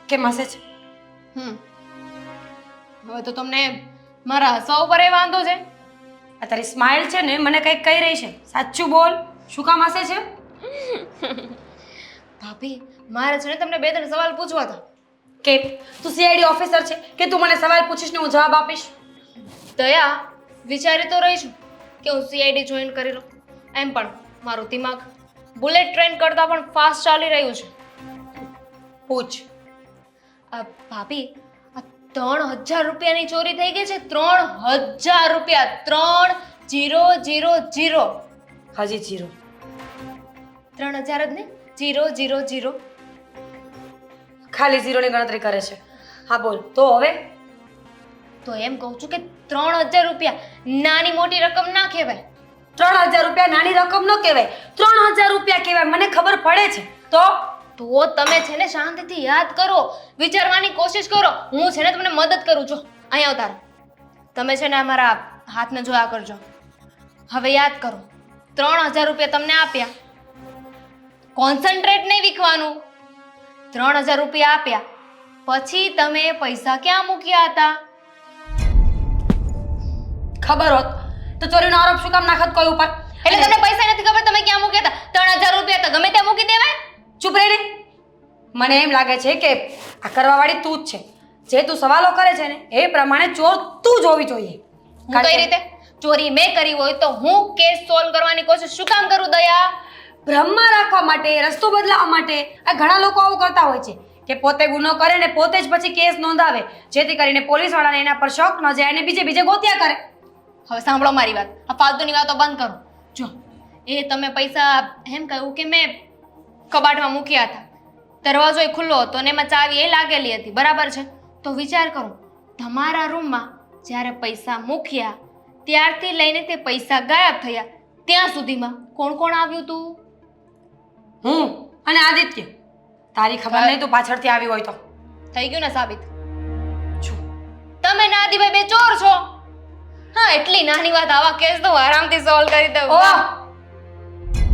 કેમ હસે છે? હવે તો તમને મારા હસવા ઉપર એ વાંધો છે? આ તારી સ્માઇલ છે ને મને કંઈક કહી રહી છે. સાચું બોલ, શું કામ હસે છે? ભાભી, મારે છે ને તમને બે ત્રણ સવાલ પૂછવા હતા. કે તું સીઆઈડી ઓફિસર છે કે તું મને સવાલ પૂછીશ ને હું જવાબ આપીશ? દયા, વિચારી તો રહી છું કે હું સીઆઈડી જોઈન કરી લઉં. એમ પણ મારું દિમાગ બુલેટ ટ્રેન કરતાં પણ ફાસ્ટ ચાલી રહ્યું છે. પૂછ. ભાભી, આ 3000 રૂપિયાની ચોરી થઈ ગઈ છે. 3000 રૂપિયા. 3000. હજી જીરો. 3000 જ ને? 000. ખાલી ઝીરોની ગણતરી કરે છે. હા બોલ તો હવે. તો એમ કહું છું કે 3000 રૂપિયા નાની મોટી રકમ ના કહેવાય. 3000 રૂપિયા નાની રકમ ન કહેવાય. 3000 રૂપિયા કહેવાય. મને ખબર પડે છે. તો તમે છે ને શાંતિથી યાદ કરો, વિચારવાની કોશિશ કરો. હું છે ને તમને મદદ કરું છું. અહીંયા ઉતારો. તમે છે ને અમારા હાથને જોયા કરજો. હવે યાદ કરો. 3000 રૂપિયા તમને આપ્યા. કોન્સન્ટ્રેટ નહીં વીખવાનું. 3000 રૂપિયા આપ્યા પછી તમે પૈસા ક્યાં મૂક્યા હતા? ખબર હોત તો ચોરીનો આરોપ શું કામ નાખત કોઈ ઉપર? એટલે તમને પૈસા નથી ખબર તમે ક્યાં મૂક્યા હતા? 3000 રૂપિયા તો ગમે ત્યાં મૂકી દેવાય. ચૂપ રહી ને. મને એમ લાગે છે કે આ કરવાવાળી તું જ છે. જે તું સવાલો કરે છે ને એ પ્રમાણે ચોર તું જ હોવી જોઈએ. હું કઈ રીતે? ચોરી મેં કરી હોય તો હું કેસ સોલ્વ કરવાની કોશિશ શું કામ કરું દયા? ભ્રમમાં રાખવા માટે, રસ્તો બદલાવવા માટે આ ઘણા લોકો આવું કરતા હોય છે કે પોતે ગુનો કરે ને પોતે જ પછી કેસ નોંધાવે, જેથી કરીને પોલીસવાળાને એના પર શોખ ન જાય અને બીજે ગોત્યા કરે. હવે સાંભળો મારી વાત. આ ફાલતુની વાતો બંધ કરો. જો એ તમે પૈસા એમ કહ્યું કે મેં કબાટમાં મૂક્યા હતા. દરવાજો એ ખુલ્લો હતો અને એમાં ચાવી એ લાગેલી હતી. બરાબર છે? તો વિચાર કરો, તમારા રૂમમાં જ્યારે પૈસા મૂક્યા ત્યારથી લઈને તે પૈસા ગાયબ થયા ત્યાં સુધીમાં કોણ આવ્યું તું? હું અને આદિત્ય. તારી ખબર નહીં તું પાછળથી આવી હોય તો. થઈ ગયું ને સાબિત. તમે ને આદિભાઈ બે ચોર છો. હા, એટલી નાની વાત આવા કેસ તો આરામથી સોલ્વ કરી દઉં.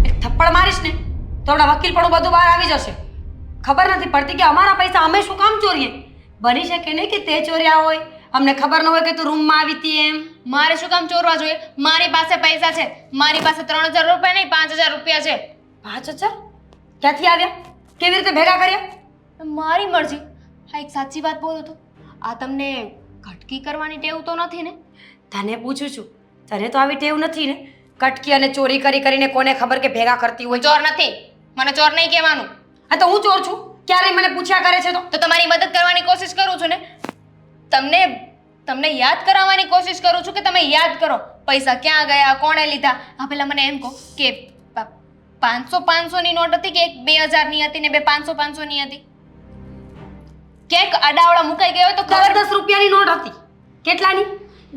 એક થપ્પડ મારીશ ને તો આપણા વકીલ પણ બધું બહાર આવી જશે. ખબર નથી પડતી કે અમારા પૈસા અમે શું કામ ચોરીએ? બની શકે નહીં કે તે ચોર્યા હોય, અમને ખબર ન હોય કે તું રૂમમાં આવી હતી એમ. મારે શું કામ ચોરવા જોઈએ? મારી પાસે પૈસા છે. મારી પાસે 3000 રૂપિયા નહીં 5000 રૂપિયા છે. 5000? ક્યાંથી આવ્યા? કેવી રીતે ભેગા કર્યા? મારી મરજી. હા, એક સાચી વાત બોલો તો આ તમને કટકી કરવાની ટેવ તો નથી ને? તને પૂછું છું, તને તો આવી ટેવ નથી ને? કટકી અને ચોરી કરીને કોને ખબર કે ભેગા કરતી હોય? ચોર નથી. મને ચોર નહીં કહેવાનું. હા તો હું ચોર છું? ક્યારે મને પૂછ્યા કરે છે તો તમારી મદદ કરવાની કોશિશ કરું છું ને. તમને યાદ કરાવવાની કોશિશ કરું છું કે તમે યાદ કરો પૈસા ક્યાં ગયા, કોણે લીધા. હા, પેલા મને એમ કહો કે 500 ની નોટ હતી કે એક 2000 ની હતી ને બે 500 ની હતી? ક્યાંક આડાવડા મુકાઈ ગયો હોય તો ખબર. 10 રૂપિયાની નોટ હતી. કેટલાની?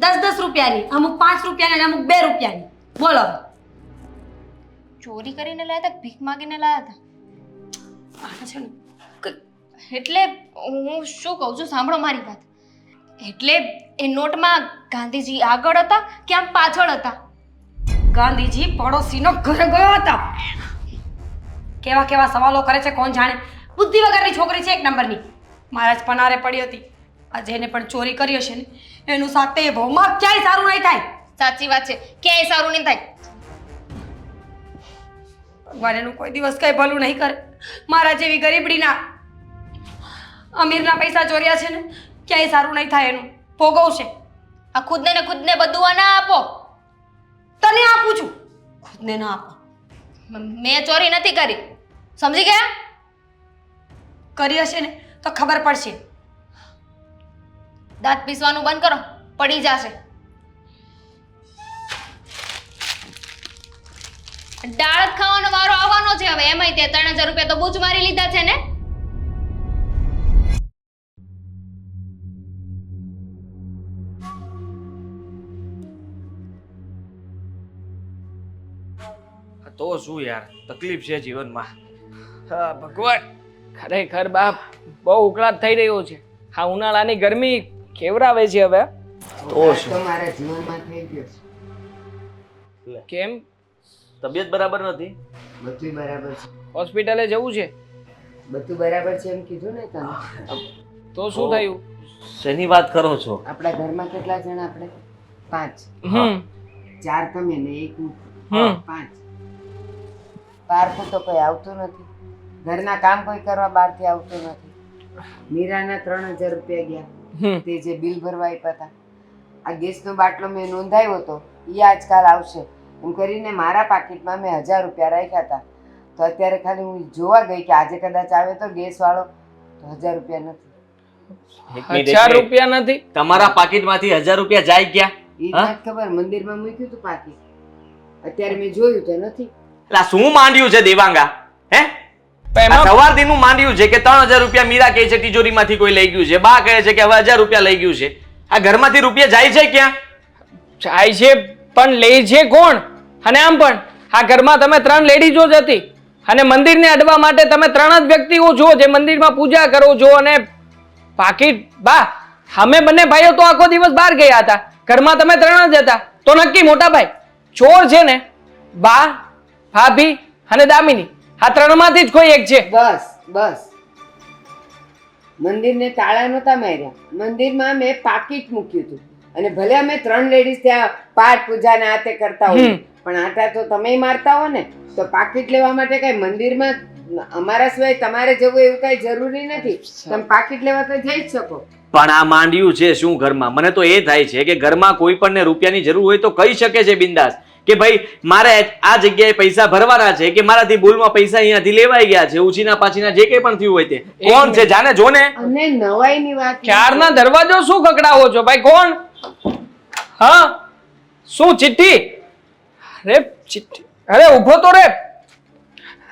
10 રૂપિયાની. અમુક 5 રૂપિયાની અને અમુક 2 રૂપિયાની. બોલો. ચોરી કરીને લાયા હતા, ભીખ માંગીને લાયા હતા? આ છે ને એટલે હું શું કહું છું સાંભળો મારી વાત. એટલે એ નોટમાં ગાંધીજી આગળ હતા કે આમ પાછળ હતા? ગાંધીજી પડોશીનો ઘરે ગયો હતા. કેવા સવાલો કરે છે કોણ જાણે. બુદ્ધિ વગરની છોકરી છે એક નંબરની. મારા જ પનારે પડી હતી. આજે એને પણ ચોરી કરી હશે ને એનું સાથે ભવમાં ક્યાંય સારું નહીં થાય. સાચી વાત છે, ક્યાંય સારું નહીં થાય. ભગવાન એનું કોઈ દિવસ કઈ ભલું નહીં કરે. મારા જેવી ગરીબડીના અમીરના પૈસા ચોર્યા છે ને ક્યાંય સારું નહીં થાય. એનું ભોગવશે. આ ખુદને બધું ના આપો. તને આપું છું, ખુદને ના આપો. મેં ચોરી નથી કરી, સમજી ગયા? કરી હશે ને તો ખબર પડશે. દાંત પીસવાનું બંધ કરો, પડી જશે. દાળ જ ખાવાનો વારો આવવાનો છે હવે. એમાંય તે 3000 રૂપિયા તો બૂચ મારી લીધા છે ને. તો શું યાર તકલીફ છે જીવનમાં. હા ભગવાન, ખરેખર બાપ બહુ ઉકળાટ થઈ રહ્યો છે. આ ઉનાળાની ગરમી કેવરાવે છે હવે. તો શું તમારા જીવનમાં થઈ ગયો છે? કેમ? તબિયત બરાબર નથી? બધું બરાબર છે. હોસ્પિટલે જવું છે? બધું બરાબર છે એમ કીધું ને તને? તો શું થયું? શેની વાત કરો છો? આપણા ઘરમાં કેટલા જણ આપણે? 5. હમ 4 તમે ને 1 હું. હમ 5. બહારથી તો કોઈ આવતું નથી. ઘરના કામ કોઈ કરવા બહારથી આવતું નથી. મીરાના 3000 રૂપિયા ગયા. હમ તે જે બિલ ભરવા આપ્યા હતા. આ ગેસનો બાટલો મેં નોંધાવ્યો હતો એ આજકાલ આવશે એમ કરીને મારા પાકીટમાં મેં 1000 રૂપિયા રાખ્યા હતા. તો અત્યારે ખાલી હું જોવા ગઈ કે આજે કદાચ આવે તો ગેસ વાળો તો 1000 રૂપિયા નથી. એક મિનિટ, 1000 રૂપિયા નથી? તમારા પાકીટમાંથી 1000 રૂપિયા જાય ગયા? એ હા? નથી ખબર, મંદિરમાં મૂક્યું હતું પાકીટ. અત્યારે મેં જોયું તો નથી. એટલે આ શું માંડ્યું છે દેવાંગા? હે પણ આ એમાં સવારથીનું માંડ્યું છે કે 3000 રૂપિયા મીરા કહે છે તિજોરીમાંથી કોઈ લઈ ગયું છે, બા કહે છે કે હવે 1000 રૂપિયા લઈ ગયું છે. આ ઘરમાંથી રૂપિયા જાય છે ક્યાં? જાય છે પણ લે છે કોણ? અને આમ પણ આ ઘરમાં તમે 3 લેડીઝો જ હતી અને મંદિરને અડવા માટે તમે 3 જ વ્યક્તિઓ છો જે મંદિરમાં પૂજા કરો છો. અને પાકીટ બા અમે બંને ભાઈઓ તો આખો દિવસ બહાર ગયા હતા, ઘરમાં તમે 3 જ હતા. તો નક્કી મોટા ભાઈ ચોર છે ને બા, ભાભી અને દામિની, આ 3 માંથી જ કોઈ એક છે. બસ બસ. મંદિરને તાળા નહોતા માર્યા. મંદિરમાં મેં પાકીટ મૂક્યું હતું અને ભલે અમે 3 લેડીઝ ત્યાં પાઠ પૂજા ને આ તે કરતા હોય પણ આટા તો તમે મારતા હો ને, તો પાકીટ લેવા માટે કઈ મંદિરમાં અમારા સિવાય તમારે જવું એવું કઈ જરૂરી નથી. તમે પાકીટ લેવા તો જઈ જ શકો. પણ આ માંડ્યું છે શું ઘરમાં? મને તો એ થાય છે કે ઘરમાં કોઈ પણને રૂપિયાની જરૂર હોય તો કહી શકે છે બિંદાસ કે ભાઈ મારે આ જગ્યાએ પૈસા ભરવાના છે કે મારાથી ભૂલમાં પૈસા અહીંયાથી લેવાઈ ગયા છે, ઉછીના પાછીના જે કંઈ પણ થયું હોય તે. કોણ છે? જાને જો ને. અને નવાઈની વાત ક્યારના દરવાજો શું ખકડાવો છો ભાઈ? કોણ? હા શું ચિઠ્ઠી? અરે ચિઠ્ઠી, અરે ઊભો તો રે.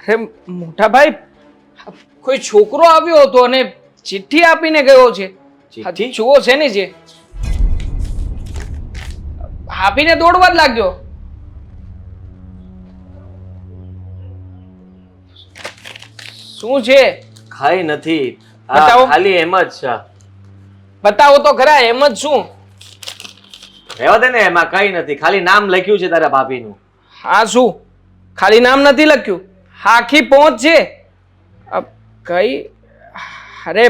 અરે મોટા ભાઈ કોઈ છોકરો આવ્યો હતો અને ચિઠ્ઠી આપીને ગયો છે. ચિઠ્ઠી? જુઓ છે ને જે આપીને દોડવા જ લાગ્યો. શું છે? ખાઈ નથી. બતાવો. ખાલી એમ જ છે. બતાવો તો ખરા. એમ જ શું? રહેવા દે ને, એમાં કઈ નથી, ખાલી નામ લખ્યું છે તારા ભાભીનું. હા શું ખાલી નામ નથી લખ્યું? આખી પહોંચ છે. કઈ? અરે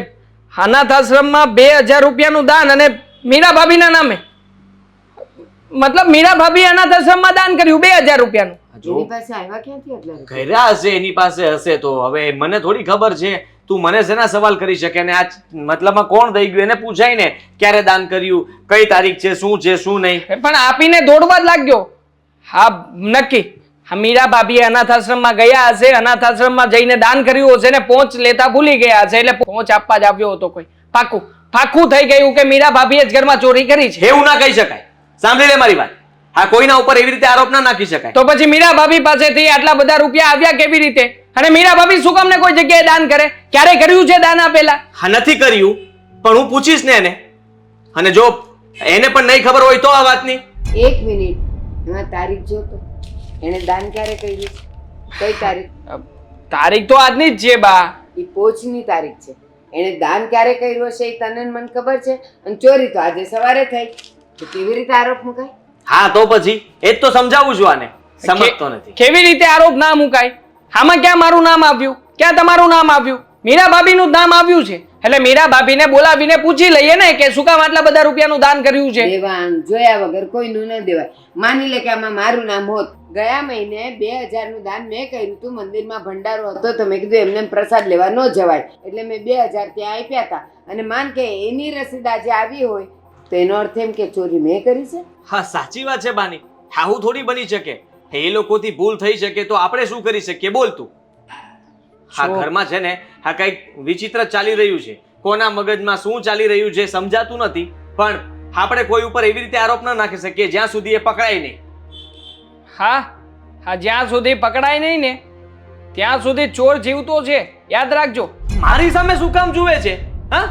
અનાથ આશ્રમમાં 2000 રૂપિયાનું દાન અને મીરા ભાભીના નામે. મતલબ મીરા ભાભી અનાથ આશ્રમમાં દાન કર્યું 2000 રૂપિયાનું. એની પાસે આવ્યા ક્યાંથી એટલા રૂપિયા? ઘરે હશે, એની પાસે હશે. તો હવે મને થોડી ખબર છે? તું મને શેના સવાલ કરી શકે? ને આ મતલબમાં કોણ દઈ ગયું એને પૂછાય ને, ક્યારે દાન કર્યું, કઈ તારીખ છે, શું છે શું નહીં. પણ આપીને દોડવા જ લાગ્યો. હા નક્કી આ મીરા ભાભી અનાથ આશ્રમમાં ગયા હશે, અનાથ આશ્રમમાં જઈને દાન કર્યું હશે ને પહોંચ લેતા ભૂલી ગયા હશે એટલે પહોંચ આપવા જ આવ્યો હતો કોઈ. પાકું પાકું થઈ ગયું કે મીરા ભાભીએ જ ઘરમાં ચોરી કરી છે. એવું ના કહી શકાય. સાંભળી લે મારી વાત. હા, કોઈના ઉપર એવી રીતે આરોપ ના નાખી શકાય. તો પછી મીરા ભાભી પાસેથી આટલા બધા રૂપિયા આવ્યા કેવી રીતે? અને મીરા ભાભી શું કામ ને કોઈ જગ્યાએ દાન કરે? ક્યારે કર્યું છે દાન આપેલા? હા, નથી કર્યું પણ હું પૂછીશ ને એને. અને જો એને પણ નહીં ખબર હોય તો આ વાતની. 1 મિનિટ, એમાં તારીખ જોતો. એને દાન ક્યારે કર્યું? કઈ તારીખ? તારીખ તો આજની જ છે બા. એ પોચની તારીખ છે. એને દાન ક્યારે કર્યું હશે એ તને ને મને ખબર છે. અને ચોરી તો આજે સવારે થઈ. તો કેવી રીતે આરોપ મુકાય? હા તો પછી એ જ તો સમજાવું છું આને. સમજતો નથી. કેવી રીતે આરોપ ના મુકાય? આમાં ક્યાં મારું નામ આવ્યું, ક્યાં તમારું નામ આવ્યું? મીરા ભાભીનું નામ આવ્યું છે એટલે મીરા ભાભીને બોલાવીને પૂછી લઈએ ને કે શું કામ આટલા બધા રૂપિયાનું દાન કર્યું છે. દેવાંગ જોયા વગર કોઈનું ન દેવાય. માની લે કે આમાં મારું નામ હોત. ગયા મહિને 2000 નું દાન મેં કર્યું હતું. મંદિરમાં ભંડારો હતો તો મેં કીધું એમને પ્રસાદ લેવા ન જવાય એટલે મેં 2000 ત્યાં આપ્યા હતા. અને માન કે એની રસીદ આજે આવી હોય તો એનો અર્થ એમ કે ચોરી મેં કરી છે. હા, સાચી વાત છે બાની. આવું થોડી બની શકે. એ લોકોથી ભૂલ થઈ શકે તો આપણે શું કરી શકીએ? બોલતું. હા, ઘરમાં છે ને હા કઈક વિચિત્ર ચાલી રહ્યું છે. કોના મગજમાં શું ચાલી રહ્યું છે સમજાતું નથી. પણ આપણે કોઈ ઉપર એવી રીતે આરોપ ના નાખી શકીએ જ્યાં સુધી એ પકડાય નહીં. હા હા, જ્યાં સુધી પકડાય નહીં ને ત્યાં સુધી ચોર જીવતો છે, યાદ રાખજો. મારી સામે શું કામ જુએ છે? હા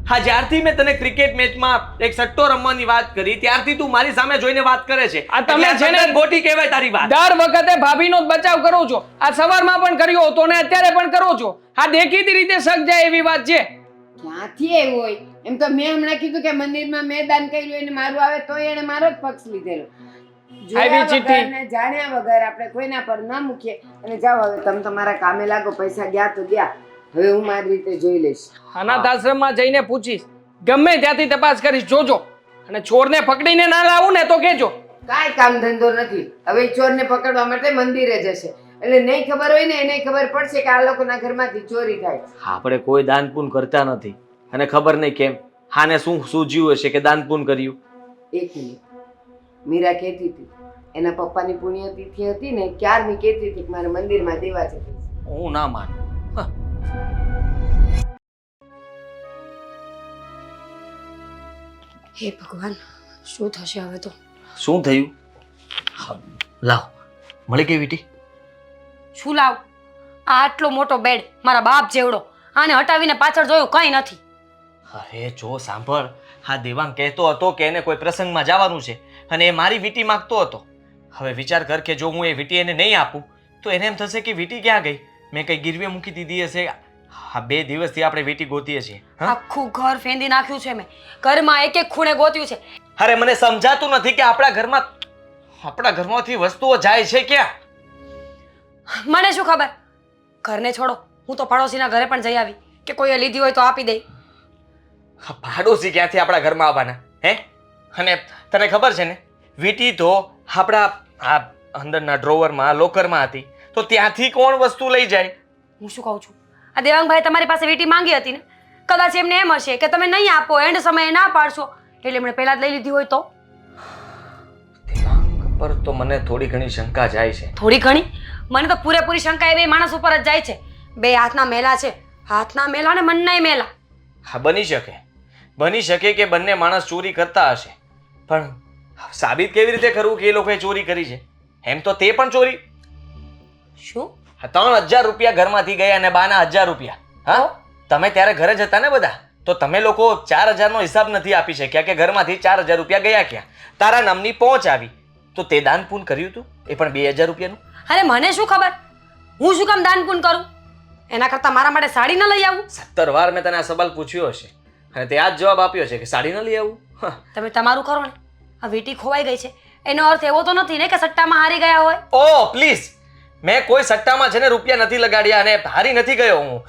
હા, જ્યારથી મેં તને ક્રિકેટ મેચમાં એક સટ્ટો રમવાની વાત કરી ત્યારથી તું મારી સામે જોઈને વાત કરે છે. આ તમે એટલે છે ને તદ્દન ખોટી કહેવાય તારી વાત. દર વખતે ભાભીનો જ બચાવ કરો છો. આ સવારમાં પણ કર્યો હતો ને અત્યારે પણ કરો છો. આ દેખીતી રીતે શક જાય એવી વાત છે. ક્યાંથી એવું હોય? એમ તો મેં હમણાં કીધું કે મંદિરમાં મેં દાન કર્યું એને મારું આવે તો એને મારો જ પક્ષ લીધેલો. જોયા વગર ને જાણ્યા વગર આપણે કોઈના પર ન મૂકીએ. અને જાઓ હવે તમે તમારા કામે લાગો. પૈસા ગયા તો ગયા. હવે હું મારી રીતે જોઈ લઈશ. અનાથ આશ્રમમાં જઈને પૂછીશ, ગમે ત્યાંથી તપાસ કરીશ, જોજો. અને ચોરને પકડીને ના લાવું ને તો કહેજો. કાંઈ કામ ધંધો નથી. હવે ઈ ચોરને પકડવા માટે મંદિરે જશે, એટલે નહીં ખબર હોય ને એને ખબર પડશે કે આ લોકોના ઘરમાંથી ચોરી થાય. આપણે કોઈ દાન પુન કરતા નથી અને ખબર નહીં કેમ હાને શું સૂઝ્યું હશે કે દાન પુન કર્યું. એક મિનિટ, મીરા કહેતી હતી એના પપ્પાની પુણ્યતિથિ હતી ને, ક્યારની કહેતી હતી કે મારે મંદિરમાં દેવા છે. હું ના માનું. હે ભગવાન, શું થશે હવે તો? શું થયું? હા, લાવ મળી ગઈ વીટી. શું લાવ? આ આટલો મોટો બેડ મારા બાપ જેવડો, આને હટાવીને પાછળ જોયું કંઈ નથી. અરે જો સાંભળ, હા દેવાંગ કહેતો હતો કે એને કોઈ પ્રસંગમાં જવાનું છે અને એ મારી વીટી માંગતો હતો. હવે વિચાર કર કે જો હું એ વીટી એને નહીં આપું તો એને એમ થશે કે વીટી ક્યાં ગઈ, મેં કઈ ગીરવે મૂકી દીધી હશે. હા 2 દિવસથી આપણે વીટી ગોતીએ છીએ. આખું ઘર ફેંદી નાખ્યું છે મેં, ઘરમાં એક એક ખૂણે ગોત્યું છે. અરે મને સમજાતું નથી કે આપણા ઘરમાંથી વસ્તુઓ જાય છે ક્યાં. મને શું ખબર, ઘરને છોડો, હું તો પડોશીના ઘરે પણ જઈ આવી કે કોઈએ લીધી હોય તો આપી દે. હા, પાડોશી ક્યાંથી આપણા ઘરમાં આવવાના હે? અને તને ખબર છે ને, વીટી તો આપણા આ અંદરના ડ્રોવરમાં લોકરમાં હતી, તો ત્યાંથી કોણ વસ્તુ લઈ જાય? હું શું કહું છું, આ દેવાંગભાઈ તમારી પાસે વીટી માંગી હતી ને, કદાચ એમને એમ હશે કે તમે નહીં આપો, એન્ડ સમયે ના પાડશો, એટલે એમણે પહેલા જ લઈ લીધી હોય તો? દેવાંગ પર તો મને થોડી ઘણી શંકા જાય છે. થોડી ઘણી? મને તો પૂરેપૂરી શંકા એ બે માણસ ઉપર જ જાય છે. બે હાથના મેલા છે, હાથના મેલા ને મનનાય મેલા. હા, બની શકે કે બંને માણસ ચોરી કરતા હશે, પણ સાબિત કેવી રીતે કરવું કે એ લોકોએ ચોરી કરી છે? એમ તો તે પણ ચોરી. શું? 3000 રૂપિયા ઘરમાંથી ગયા અને બાના 1000 રૂપિયા. હા, તમે ત્યારે ઘરે જ હતા ને બધા, તો તમે લોકો 4000 નો હિસાબ નથી આપી શક્યા કે ઘરમાંથી 4000 રૂપિયા ગયા ક્યાં. તારા નામની પહોંચ આવી તો તે દાન પૂન કર્યું તું, એ પણ 2000 રૂપિયાનું. અરે મને શું ખબર, હું શું કામ દાન પુન કરું? એના કરતા મારા માટે સાડી ન લઈ આવું? 17 વાર મેં તને આ સવાલ પૂછ્યો હશે અને તે આ જ જવાબ આપ્યો છે કે સાડી ન લઈ આવું. તમે તમારું કરો ને. આ વીટી ખોવાઈ ગઈ છે એનો અર્થ એવો તો નથી ને કે સટ્ટામાં હારી ગયા હોય. ઓ પ્લીઝ, મેં કોઈ સટ્ટામાં છે ને રૂપિયા નથી લગાડ્યા અને હારી નથી ગયો. હું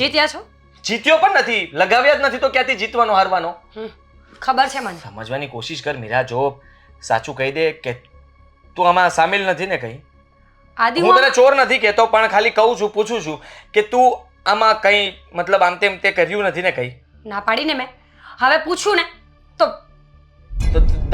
જીત્યા છો? જીત્યો પણ નથી, લગાવ્યા જ નથી તો ક્યાંથી જીતવાનો હારવાનો? ખબર છે મને. સમજવાની કોશિશ કર મીરા. જો સાચું કહી દે કે તું આમાં સામેલ નથી ને કઈ. આદિ હું તને ચોર નથી કહેતો, પણ ખાલી કહું છું, પૂછું છું કે તું આમાં કઈ મતલબ આમ તેમ તે કર્યું નથી ને કઈ? ના પાડીને મેં. હવે પૂછું ને તો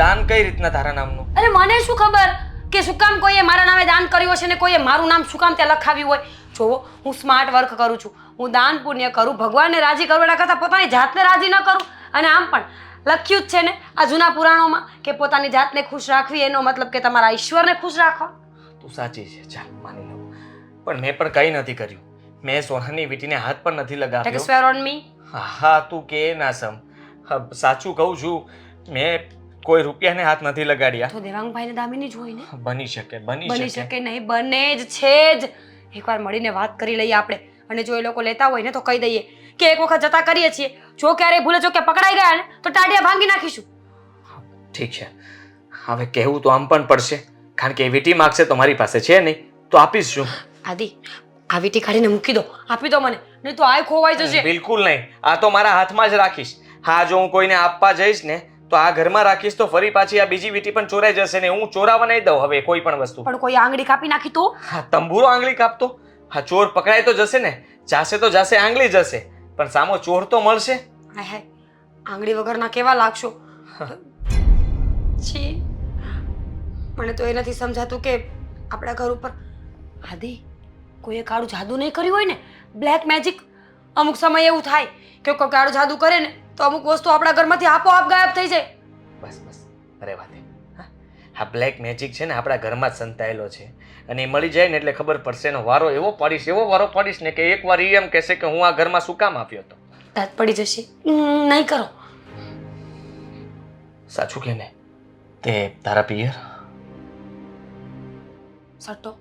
દાન કઈ રીતના તારા નામનું? અરે મને શું ખબર કે શું કામ કોઈએ મારા નામે દાન કર્યું હશે ને કોઈએ મારું નામ શું કામ ત્યાં લખાવ્યું હોય. જોવો, હું સ્માર્ટ વર્ક કરું છું, હું દાન પુણ્ય કરું, ભગવાનને રાજી કરું, એના કરતાં પોતાની જાતને રાજી ન કરું. અને આમ પણ લખ્યું જ છે ને આ જૂના પુરાણોમાં કે પોતાની જાતને ખુશ રાખવી એનો મતલબ કે તમારા ઈશ્વરને ખુશ રાખો. તું સાચી છે, ચાલ માની લઉં, પણ મેં પણ કઈ નથી કર્યું. મેં સોનાની વીંટીને હાથ પણ નથી લગાવ્યો. Square on me. હા, તું કે ના સમ. સાચું કહું છું, મેં કોઈ રૂપિયાને હાથ નથી લગાડ્યા. તો દેવાંગભાઈને દામિની જ હોય ને? બની શકે, બની શકે નહીં, બને જ છે જ. એકવાર મળીને વાત કરી લઈએ આપણે, અને જો એ લોકો લેતા હોય ને તો કહી દઈએ કે એક વખત જતા કરીએ છીએ, જો ક્યારે ભૂલે જો કે પકડાઈ ગયા ને તો ટાઢિયા ભાંગી નાખીશું. ઠીક છે, હવે કહેવું તો આમ પણ પડશે, કારણ કે વીટી માગશે તો મારી પાસે છે નહીં, તો આપીશ શું? આદિ, આ વીટી કાઢીને મૂકી દો, આપી દો મને, નહીં તો આ ખોવાઈ જશે. બિલકુલ નહીં, આ તો મારા હાથમાં જ રાખીશ. હા, જો હું કોઈને આપવા જઈશ ને તો આ ઘરમાં રાખીશ તો ફરી પાછી આ બીજી વીટી પણ ચોરાઈ જશે ને હું ચોરાવા નહીં દઉં હવે કોઈ પણ વસ્તુ. પણ કોઈ આંગળી કાપી નાખી તો? હા, તંબુરો આંગળી કાપતો? હા, ચોર પકડાય તો જશે ને, જાશે તો જાશે, આંગળી જશે, પણ સામો ચોર તો મળશે. હાય હાય, આંગળી વગરના કેવા લાગશો. છી, મને તો એ નથી સમજાતું કે આપણા ઘર ઉપર આદિ કોઈએ કાળું જાદુ નહીં કર્યું હોય ને, બ્લેક મેજિક. અમુક સમય એવું થાય કે કોઈ કાળું જાદુ કરે ને તો અમુક વસ્તુ આપણા ઘરમાંથી આપોઆપ ગાયબ થઈ જાય. બસ બસ, અરે વાત, હા બ્લેક મેજિક છે ને આપણા ઘરમાં જ સંતાયેલો છે, અને એ મળી જાય ને એટલે ખબર પડશે. એનો વારો એવો પાડીશ ને કે એકવાર એ એમ કહેશે કે હું આ ઘરમાં શું કામ આવ્યો હતો. દાંત પડી જશે. નહીં કરો. સાચું કે ને તે તારા પિયર સટ્ટો